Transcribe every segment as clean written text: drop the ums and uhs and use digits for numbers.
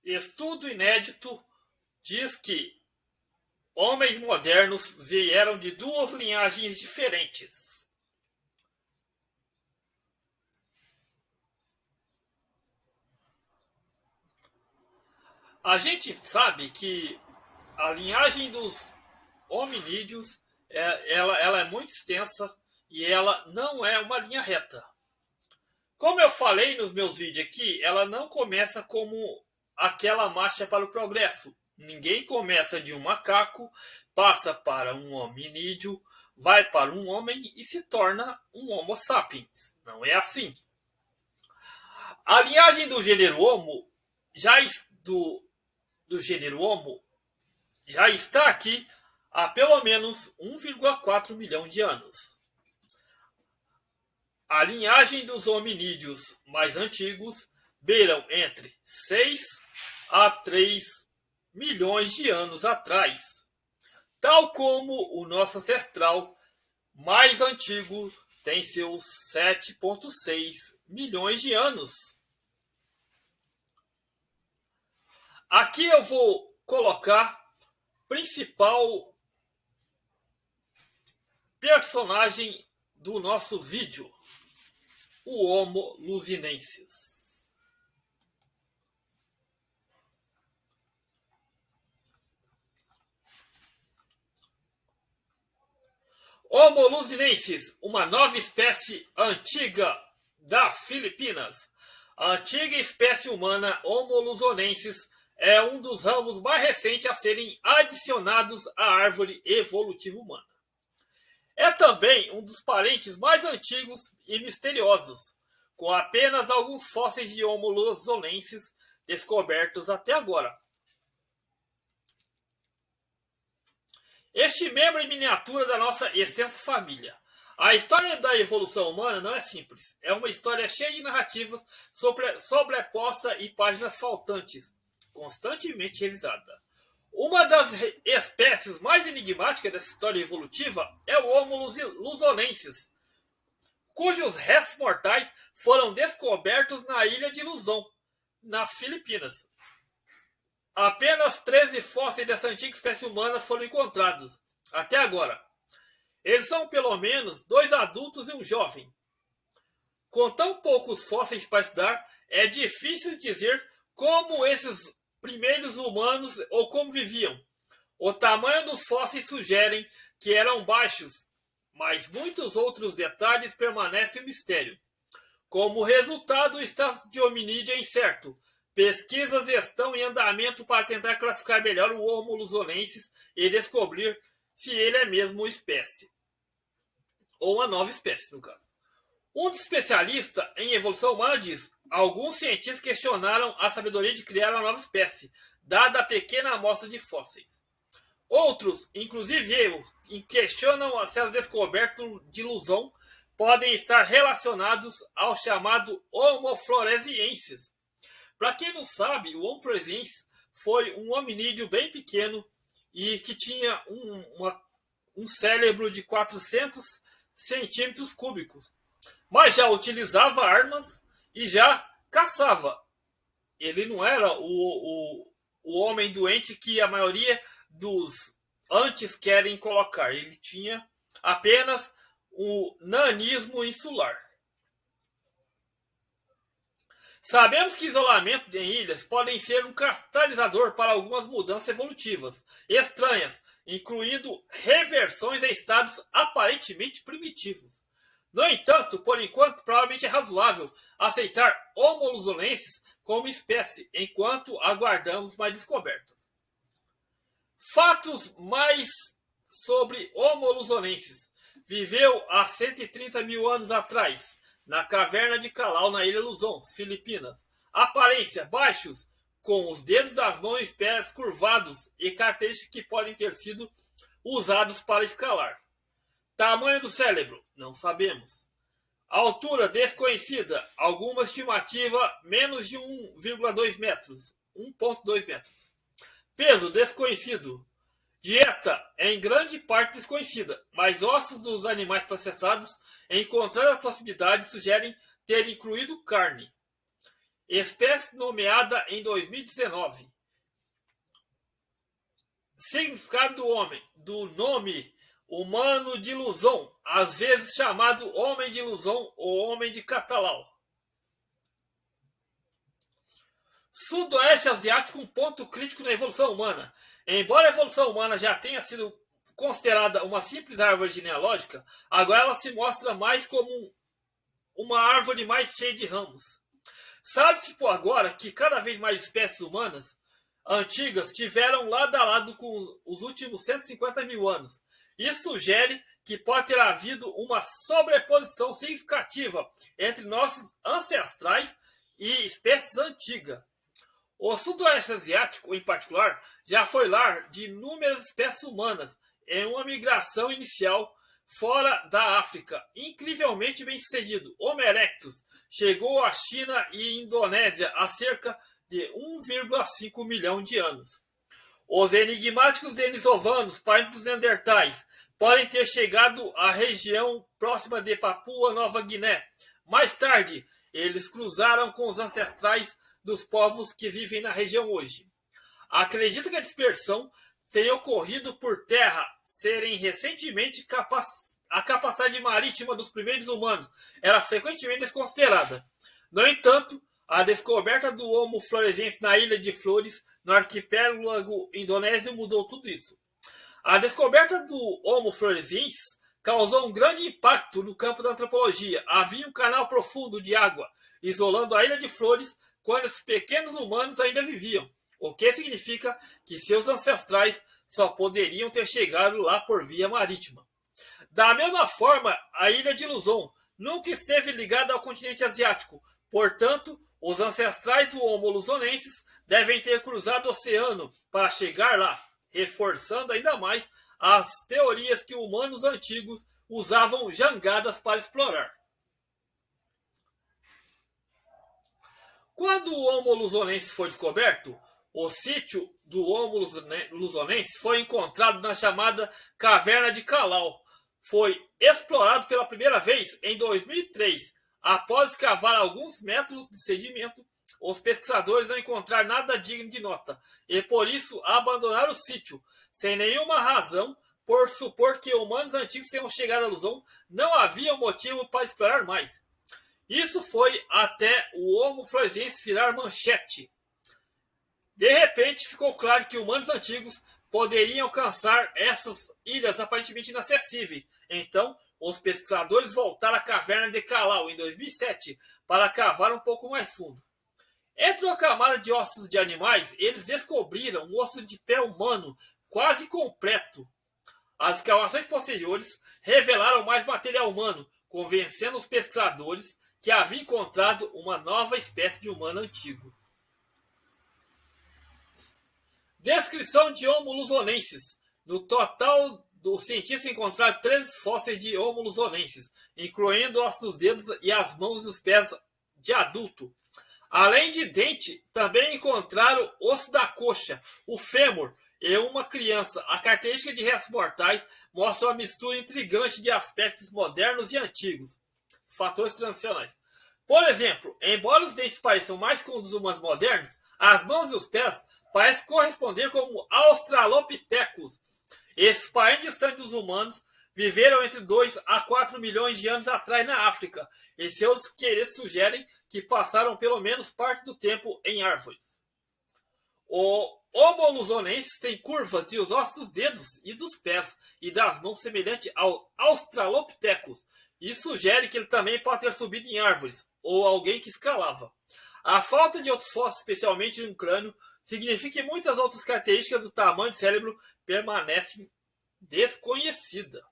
Estudo inédito diz que homens modernos vieram de duas linhagens diferentes. A gente sabe que a linhagem dos hominídeos ela é muito extensa e ela não é uma linha reta. Como eu falei nos meus vídeos aqui, ela não começa como aquela marcha para o progresso. Ninguém começa de um macaco, passa para um hominídeo, vai para um homem e se torna um Homo sapiens. Não é assim. A linhagem do gênero Homo do gênero Homo já está aqui há pelo menos 1,4 milhão de anos. A linhagem dos hominídeos mais antigos beiram entre 6 a 3 milhões de anos atrás, tal como o nosso ancestral mais antigo tem seus 7,6 milhões de anos. Aqui eu vou colocar principal personagem do nosso vídeo, o Homo luzinensis. Homo luzinensis, uma nova espécie antiga das Filipinas. A antiga espécie humana Homo luzonensis é um dos ramos mais recentes a serem adicionados à árvore evolutiva humana. É também um dos parentes mais antigos e misteriosos, com apenas alguns fósseis de Homo luzonensis descobertos até agora. Este membro em miniatura da nossa extensa família. A história da evolução humana não é simples. É uma história cheia de narrativas sobreposta e páginas faltantes, constantemente revisada. Uma das espécies mais enigmáticas dessa história evolutiva é o Homo luzonensis, cujos restos mortais foram descobertos na ilha de Luzon, nas Filipinas. Apenas 13 fósseis dessa antiga espécie humana foram encontrados, até agora. Eles são pelo menos 2 adultos e um jovem. Com tão poucos fósseis para estudar, é difícil dizer como esses primeiros humanos ou como viviam. O tamanho dos fósseis sugerem que eram baixos, mas muitos outros detalhes permanecem um mistério. Como resultado, o estado de hominídeo é incerto. Pesquisas estão em andamento para tentar classificar melhor o Homo luzonensis e descobrir se ele é mesmo uma espécie. Ou uma nova espécie, no caso. Um especialista em evolução humana diz: alguns cientistas questionaram a sabedoria de criar uma nova espécie, dada a pequena amostra de fósseis. Outros, inclusive eu, questionam se as descobertas de Luzon podem estar relacionados ao chamado Homo floresiensis. Para quem não sabe, o Homo floresiensis foi um hominídeo bem pequeno e que tinha um cérebro de 400 centímetros cúbicos, mas já utilizava armas e já caçava. Ele não era o homem doente que a maioria dos antes querem colocar. Ele tinha apenas o nanismo insular. Sabemos que isolamento em ilhas podem ser um catalisador para algumas mudanças evolutivas estranhas, incluindo reversões a estados aparentemente primitivos. No entanto, por enquanto, provavelmente é razoável aceitar Homo luzonensis como espécie, enquanto aguardamos mais descobertas. Fatos mais sobre Homo luzonensis. Viveu há 130 mil anos atrás, na caverna de Calau, na ilha Luzon, Filipinas. Aparência: baixos, com os dedos das mãos e pés curvados e características que podem ter sido usados para escalar. Tamanho do cérebro: não sabemos. Altura: desconhecida, alguma estimativa menos de 1,2 metros, 1,2 metros. Peso: desconhecido. Dieta: em grande parte desconhecida, mas ossos dos animais processados encontrados na proximidade sugerem ter incluído carne. espécie nomeada em 2019. Significado do nome humano de Luzon, às vezes chamado Homem de Luzon ou Homem de Catalau. Sudoeste Asiático, um ponto crítico na evolução humana. Embora a evolução humana já tenha sido considerada uma simples árvore genealógica, agora ela se mostra mais como uma árvore mais cheia de ramos. Sabe-se por agora que cada vez mais espécies humanas antigas tiveram lado a lado com os últimos 150 mil anos. Isso sugere que pode ter havido uma sobreposição significativa entre nossos ancestrais e espécies antigas. O Sudoeste Asiático, em particular, já foi lar de inúmeras espécies humanas em uma migração inicial fora da África, incrivelmente bem sucedido. Homo erectus chegou à China e Indonésia há cerca de 1,5 milhão de anos. Os enigmáticos denisovanos, parentes dos neandertais, podem ter chegado à região próxima de Papua Nova Guiné. Mais tarde, eles cruzaram com os ancestrais dos povos que vivem na região hoje. Acredita que a dispersão tenha ocorrido por terra, serem recentemente a capacidade marítima dos primeiros humanos era frequentemente desconsiderada. No entanto, a descoberta do Homo floresiensis na Ilha de Flores, no arquipélago indonésio, mudou tudo isso. A descoberta do Homo floresiensis causou um grande impacto no campo da antropologia. Havia um canal profundo de água isolando a Ilha de Flores quando os pequenos humanos ainda viviam, o que significa que seus ancestrais só poderiam ter chegado lá por via marítima. Da mesma forma, a Ilha de Luzon nunca esteve ligada ao continente asiático, portanto, os ancestrais do Homo luzonensis devem ter cruzado o oceano para chegar lá, reforçando ainda mais as teorias que humanos antigos usavam jangadas para explorar. Quando o Homo luzonensis foi descoberto, o sítio do Homo luzonensis foi encontrado na chamada Caverna de Calau. Foi explorado pela primeira vez em 2003. Após escavar alguns metros de sedimento, os pesquisadores não encontraram nada digno de nota e por isso abandonaram o sítio, sem nenhuma razão, por supor que humanos antigos tenham chegado a Luzon, não havia motivo para explorar mais. Isso foi até o Homo floresiensis virar manchete. De repente, ficou claro que humanos antigos poderiam alcançar essas ilhas aparentemente inacessíveis. Então, os pesquisadores voltaram à caverna de Calau em 2007 para cavar um pouco mais fundo. Entre uma camada de ossos de animais, eles descobriram um osso de pé humano quase completo. As escavações posteriores revelaram mais material humano, convencendo os pesquisadores que havia encontrado uma nova espécie de humano antigo. Descrição de Homo luzonensis. No total, os cientistas encontraram 13 fósseis de Homo luzonensis, incluindo ossos dos dedos e as mãos e os pés de adulto. Além de dente, também encontraram osso da coxa, o fêmur e uma criança. A característica de restos mortais mostra uma mistura intrigante de aspectos modernos e antigos. Fatores transicionais. Por exemplo, embora os dentes pareçam mais com os dos humanos modernos, as mãos e os pés parecem corresponder como Australopithecus. Esses parentes distantes dos humanos viveram entre 2 a 4 milhões de anos atrás na África, e seus esqueletos sugerem que passaram pelo menos parte do tempo em árvores. O Homo luzonensis tem curvas de os ossos dos dedos e dos pés e das mãos semelhante ao Australopithecus. Isso sugere que ele também pode ter subido em árvores, ou alguém que escalava. A falta de outros fósseis, especialmente no crânio, significa que muitas outras características do tamanho do cérebro permanecem desconhecidas.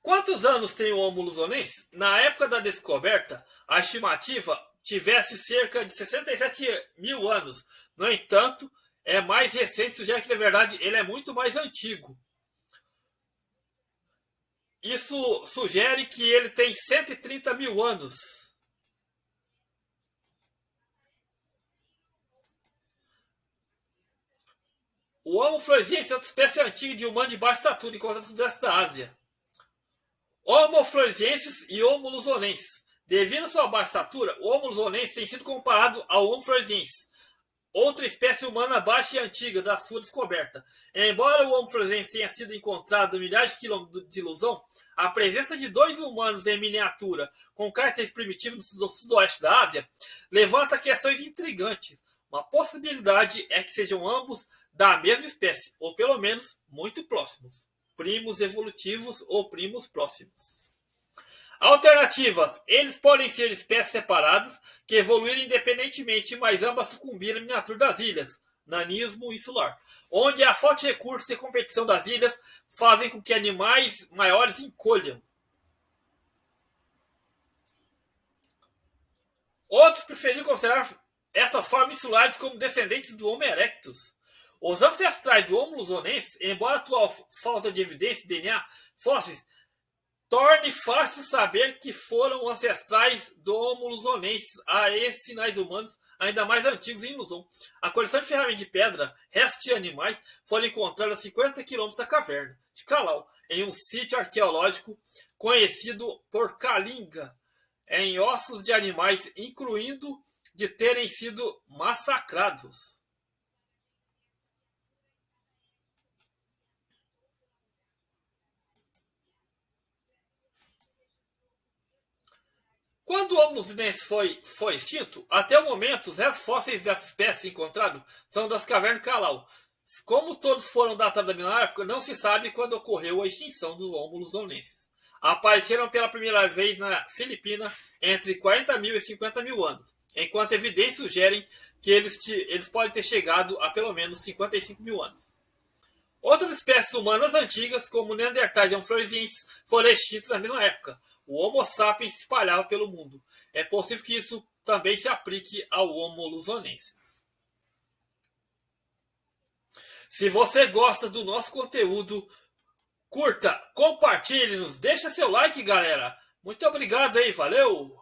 Quantos anos tem o Homo luzonensis? Na época da descoberta, a estimativa tivesse cerca de 67 mil anos. No entanto, é mais recente, sugere que na verdade ele é muito mais antigo. Isso sugere que ele tem 130 mil anos. O Homo floresiensis é outra espécie antiga de humano de baixa estatura encontrada no sudeste da Ásia. Homo floresiensis e Homo luzonensis. Devido à sua baixa estatura, o Homo luzonensis tem sido comparado ao Homo floresiensis, outra espécie humana baixa e antiga da sua descoberta. Embora o Homo floresiensis tenha sido encontrado a milhares de quilômetros de Luzon, a presença de dois humanos em miniatura com caracteres primitivos no sudoeste da Ásia levanta questões intrigantes. Uma possibilidade é que sejam ambos da mesma espécie, ou pelo menos muito próximos. Primos evolutivos ou primos próximos. Alternativas. Eles podem ser espécies separadas que evoluíram independentemente, mas ambas sucumbiram à miniatura das ilhas, nanismo insular, onde a falta de recursos e competição das ilhas fazem com que animais maiores encolham. Outros preferiram considerar essas formas insulares como descendentes do Homo erectus. Os ancestrais do Homo luzonensis, embora a atual falta de evidência de DNA fósseis torne fácil saber que foram ancestrais do Homo luzonensis a esses sinais humanos ainda mais antigos em Luzon. A coleção de ferramentas de pedra, restos de animais, foram encontradas a 50 km da caverna de Calau, em um sítio arqueológico conhecido por Kalinga, em ossos de animais, incluindo de terem sido massacrados. Quando o Homo luzonensis foi extinto, até o momento, os restos fósseis dessa espécie encontrados são das cavernas de Calau. Como todos foram datados da mesma época, não se sabe quando ocorreu a extinção do Homo luzonensis. Apareceram pela primeira vez na Filipina entre 40 mil e 50 mil anos, enquanto evidências sugerem que eles podem ter chegado a pelo menos 55 mil anos. Outras espécies humanas antigas, como Neandertais e Homo floresiensis, foram extintas na mesma época. O Homo sapiens se espalhava pelo mundo. É possível que isso também se aplique ao Homo luzonensis. Se você gosta do nosso conteúdo, curta, compartilhe-nos, deixa seu like, galera. Muito obrigado aí, valeu!